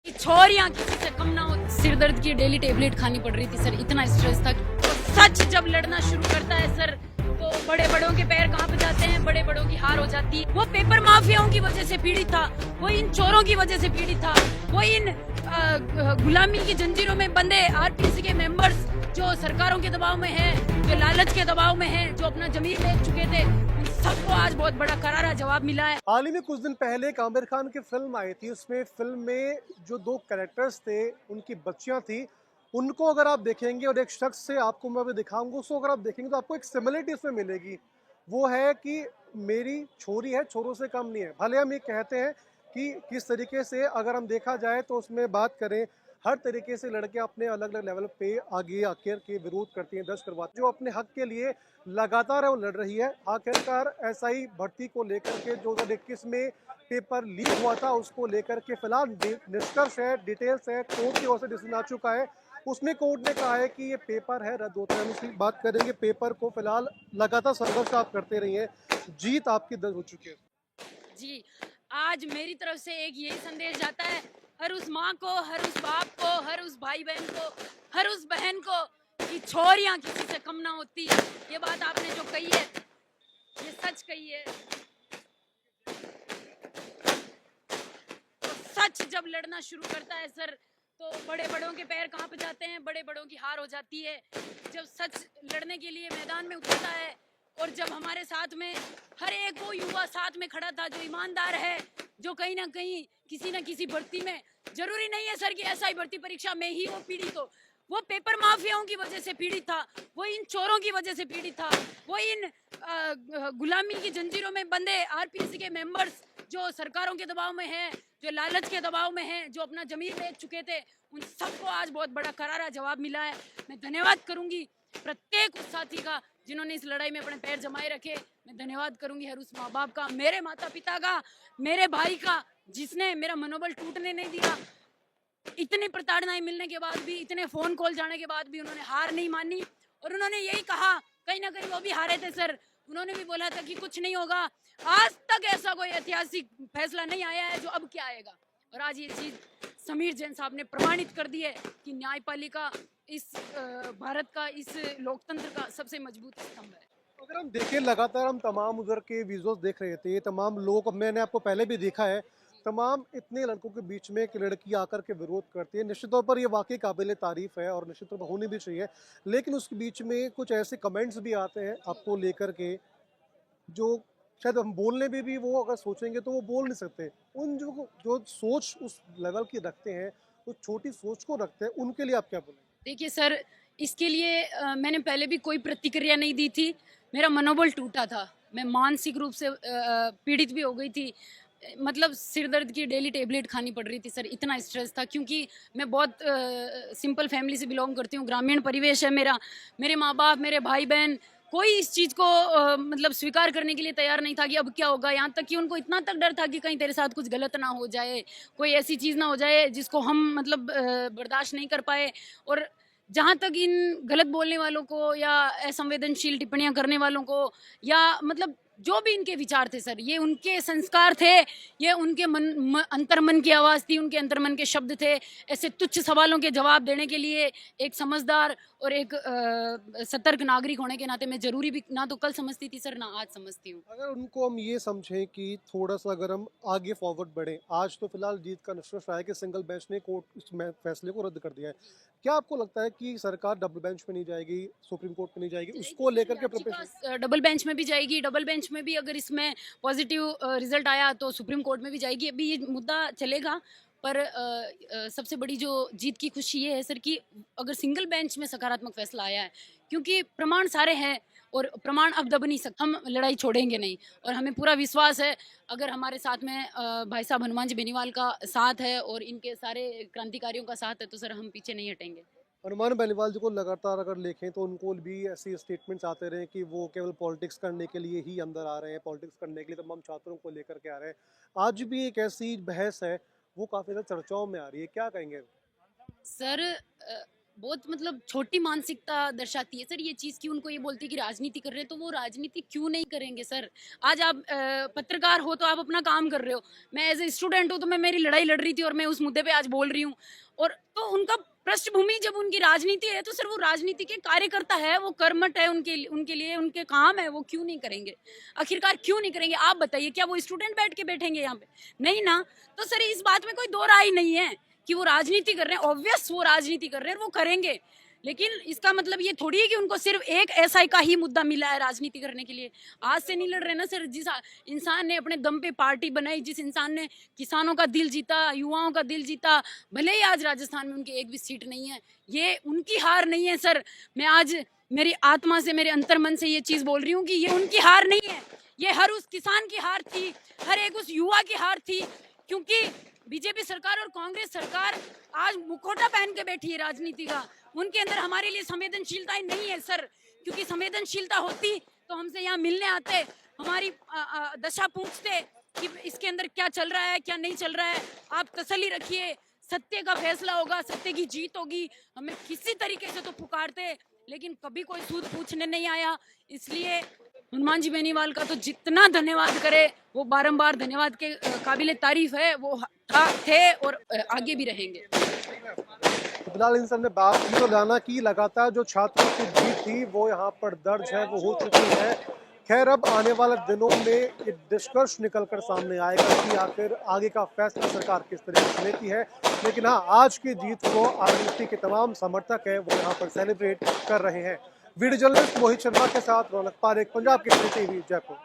छोरियां किसी से कम ना हो। सिर दर्द की डेली टेबलेट खानी पड़ रही थी सर, इतना स्ट्रेस था। तो सच जब लड़ना शुरू करता है सर, तो बड़े बड़ों के पैर कांप जाते हैं, बड़े बड़ों की हार हो जाती है। वो पेपर माफियाओं की वजह से पीड़ित था, वो इन चोरों की वजह से पीड़ित था, वो इन गुलामी की जंजीरों में बंधे आरपीसी के मेंबर्स जो सरकारों के दबाव में है, जो लालच के दबाव में है, जो अपना जमीर बेच चुके थे, उन सबको आज बहुत बड़ा करारा जवाब मिला है। हाल ही में कुछ दिन पहले एक आमिर खान की फिल्म आई थी। उसमें फिल्म में जो दो कैरेक्टर्स थे, उनकी बच्चियां थी, उनको अगर आप देखेंगे और एक शख्स से आपको मैं अभी दिखाऊंगा, उसको अगर आप देखेंगे तो आपको एक सिमिलरिटी उसमें मिलेगी। वो है कि मेरी छोरी है, छोरों से कम नहीं है। भले हम ये कहते हैं कि किस तरीके से अगर हम देखा जाए तो उसमें बात करें, हर तरीके से लड़कियां अपने अलग अलग लेवल पे आगे आकर के विरोध करती हैं, दर्ज करवाती हैं, जो अपने हक के लिए लगातार वो लड़ रही है। आखिरकार एसआई भर्ती को लेकर के 2021 में पेपर लीक हुआ था, उसको लेकर के फिलहाल निष्कर्ष है, डिटेल्स है, कोर्ट की ओर से डिसीजन आ चुका है। उसमें कोर्ट ने कहा है कि ये पेपर है रद्द होता है। हम इसकी बात करेंगे, पेपर को फिलहाल लगातार संघर्ष आप करते रहिए, जीत आपकी दर्ज हो चुकी है। जी, आज मेरी तरफ से एक यही संदेश जाता है, हर उस माँ को, हर उस बाप को, हर उस भाई बहन को, हर उस बहन को, कि छोरियां किसी से कम ना होती। ये बात आपने जो कही है, ये सच कही है। तो सच जब लड़ना शुरू करता है सर, तो बड़े बड़ों के पैर कांप जाते हैं, बड़े बड़ों की हार हो जाती है। जब सच लड़ने के लिए मैदान में उतरता है, और जब हमारे साथ में हर एक वो युवा साथ में खड़ा था जो ईमानदार है, जो कहीं ना कहीं किसी न किसी भर्ती में, जरूरी नहीं है सर कि एसआई भर्ती परीक्षा में ही वो पीड़ित हो, वो पेपर माफियाओं की वजह से पीड़ित था, वो इन चोरों की वजह से पीड़ित था, वो इन गुलामी की जंजीरों में बंधे आरपीसी के मेंबर्स जो सरकारों के दबाव में है, जो लालच के दबाव में है, जो अपना जमीर बेच चुके थे, उन सबको आज बहुत बड़ा करारा जवाब मिला है। मैं धन्यवाद करूंगी प्रत्येक उस साथी का जिन्होंने इस लड़ाई में अपने पैर जमाए रखे। मैं धन्यवाद करूंगी हर उस माँ बाप का, मेरे माता पिता का, मेरे भाई का, जिसने मेरा मनोबल टूटने नहीं दिया। इतनी प्रताड़नाएं मिलने के बाद भी, इतने फोन कॉल जाने के बाद भी उन्होंने हार नहीं मानी, और उन्होंने यही कहा, कहीं ना कहीं वो भी हारे थे सर, उन्होंने भी बोला था कि कुछ नहीं होगा। आज तक ऐसा कोई ऐतिहासिक फैसला नहीं आया है जो अब क्या आएगा, और आज ये चीज समीर जैन साहब ने प्रमाणित कर दी है कि न्यायपालिका इस भारत का, इस लोकतंत्र का सबसे मजबूत स्तंभ है। अगर हम देखें, लगातार हम तमाम उधर के विजुअल्स देख रहे थे, तमाम लोग, मैंने आपको पहले भी देखा है, तमाम इतने लड़कों के बीच में एक लड़की आकर के विरोध करती है। निश्चित तौर पर ये वाकई काबिल तारीफ है और निश्चित तौर पर होनी भी चाहिए। लेकिन उसके बीच में कुछ ऐसे कमेंट्स भी आते हैं आपको लेकर के, जो शायद हम बोलने में भी वो अगर सोचेंगे तो वो बोल नहीं सकते। उन जो जो सोच उस लेवल की रखते हैं, उस छोटी सोच को रखते हैं, उनके लिए आप क्या बोलेंगे? देखिए सर, इसके लिए मैंने पहले भी कोई प्रतिक्रिया नहीं दी थी। मेरा मनोबल टूटा था, मैं मानसिक रूप से पीड़ित भी हो गई थी। मतलब सिर दर्द की डेली टेबलेट खानी पड़ रही थी सर, इतना स्ट्रेस था, क्योंकि मैं बहुत सिंपल फैमिली से बिलोंग करती हूँ, ग्रामीण परिवेश है मेरा। मेरे माँ बाप, मेरे भाई बहन, कोई इस चीज़ को मतलब स्वीकार करने के लिए तैयार नहीं था कि अब क्या होगा। यहाँ तक कि उनको इतना तक डर था कि कहीं तेरे साथ कुछ गलत ना हो जाए, कोई ऐसी चीज़ ना हो जाए जिसको हम मतलब बर्दाश्त नहीं कर पाए। और जहाँ तक इन गलत बोलने वालों को या असंवेदनशील टिप्पणियां करने वालों को, या मतलब जो भी इनके विचार थे सर, ये उनके संस्कार थे, ये उनके अंतर्मन की आवाज़ थी, उनके अंतर्मन के शब्द थे। ऐसे तुच्छ सवालों के जवाब देने के लिए एक समझदार और एक सतर्क नागरिक होने के नाते मैं जरूरी भी ना तो कल समझती थी सर, ना आज समझती हूँ। अगर उनको हम ये समझें कि थोड़ा सा अगर हम आगे फॉरवर्ड बढ़ें, आज तो फिलहाल जीत का निष्कर्ष आया कि सिंगल बेंच ने कोर्ट इस फैसले को रद्द कर दिया है। क्या आपको लगता है कि सरकार डबल बेंच पे नहीं जाएगी, सुप्रीम कोर्ट पे नहीं जाएगी, उसको लेकर के प्रिपरेशन? डबल बेंच में भी जाएगी, डबल बेंच में भी अगर इसमें पॉजिटिव रिजल्ट आया तो सुप्रीम कोर्ट में भी जाएगी। अभी ये मुद्दा चलेगा, पर सबसे बड़ी जो जीत की खुशी ये है सर कि अगर सिंगल बेंच में सकारात्मक फैसला आया है, क्योंकि प्रमाण सारे हैं और प्रमाण अब दब नहीं सकते, हम लड़ाई छोड़ेंगे नहीं। और हमें पूरा विश्वास है, अगर हमारे साथ में भाई साहब हनुमान जी बेनीवाल का साथ है और इनके सारे क्रांतिकारियों का साथ है, तो सर हम पीछे नहीं हटेंगे। हनुमान बेनीवाल जी को लगातार अगर देखें तो उनको भी ऐसे स्टेटमेंट्स आते रहे कि वो केवल पॉलिटिक्स करने के लिए ही अंदर आ रहे हैं, पॉलिटिक्स करने के लिए तमाम छात्रों को लेकर के आ रहे हैं। आज भी एक ऐसी बहस है, वो काफ़ी ज़्यादा चर्चाओं में आ रही है, क्या कहेंगे? सर बहुत मतलब छोटी मानसिकता दर्शाती है सर ये चीज़ कि उनको ये बोलती है कि राजनीति कर रहे हैं, तो वो राजनीति क्यों नहीं करेंगे सर। आज आप पत्रकार हो तो आप अपना काम कर रहे हो, मैं एज ए स्टूडेंट हूँ तो मैं मेरी लड़ाई लड़ रही थी और मैं उस मुद्दे पे आज बोल रही हूँ। और तो उनका पृष्ठभूमि जब उनकी राजनीति है तो सर वो राजनीति के कार्यकर्ता है, वो कर्मठ है, उनके लिए उनके काम है, वो क्यों नहीं करेंगे, आखिरकार क्यों नहीं करेंगे आप बताइए। क्या वो स्टूडेंट बैठ के बैठेंगे यहाँ पे? नहीं ना। तो सर इस बात में कोई दो राय नहीं है कि वो राजनीति कर रहे हैं, ऑब्वियस वो राजनीति कर रहे हैं, वो करेंगे। लेकिन इसका मतलब ये थोड़ी है कि उनको सिर्फ एक एसआई का ही मुद्दा मिला है राजनीति करने के लिए। आज से नहीं लड़ रहे ना सर। जिस इंसान ने अपने दम पे पार्टी बनाई, जिस इंसान ने किसानों का दिल जीता, युवाओं का दिल जीता, भले ही आज राजस्थान में उनकी एक भी सीट नहीं है, ये उनकी हार नहीं है सर। मैं आज मेरी आत्मा से, मेरे अंतर्मन से ये चीज बोल रही हूँ कि ये उनकी हार नहीं है, ये हर उस किसान की हार थी, हर एक उस युवा की हार थी। क्योंकि बीजेपी सरकार और कांग्रेस सरकार आज मुखौटा पहन के बैठी है राजनीति का। उनके अंदर हमारे लिए संवेदनशीलता ही नहीं है सर, क्योंकि संवेदनशीलता होती तो हमसे यहाँ मिलने आते, हमारी दशा पूछते कि इसके अंदर क्या चल रहा है, क्या नहीं चल रहा है। आप तसल्ली रखिए, सत्य का फैसला होगा, सत्य की जीत होगी। हमें किसी तरीके से तो पुकारते, लेकिन कभी कोई सूद पूछने नहीं आया। इसलिए हनुमान जी बेनीवाल का तो जितना धन्यवाद करे वो बारंबार धन्यवाद के काबिले तारीफ है। वो थे और आगे भी रहेंगे। फिलहाल इन सब ने बात की तो जाना कि लगातार जो छात्रों की जीत थी वो यहाँ पर दर्ज है, वो हो चुकी है। खैर अब आने वाले दिनों में ये निष्कर्ष निकलकर सामने आएगा कि आखिर आगे का फैसला सरकार किस तरीके से लेती है। लेकिन हाँ, आज की जीत को आरएलपी के तमाम समर्थक है वो यहाँ पर सेलिब्रेट कर रहे हैं। वीडियो जर्नलिस्ट मोहित शर्मा के साथ रौनक पारेख, पंजाब केसरी टीवी, जयपुर।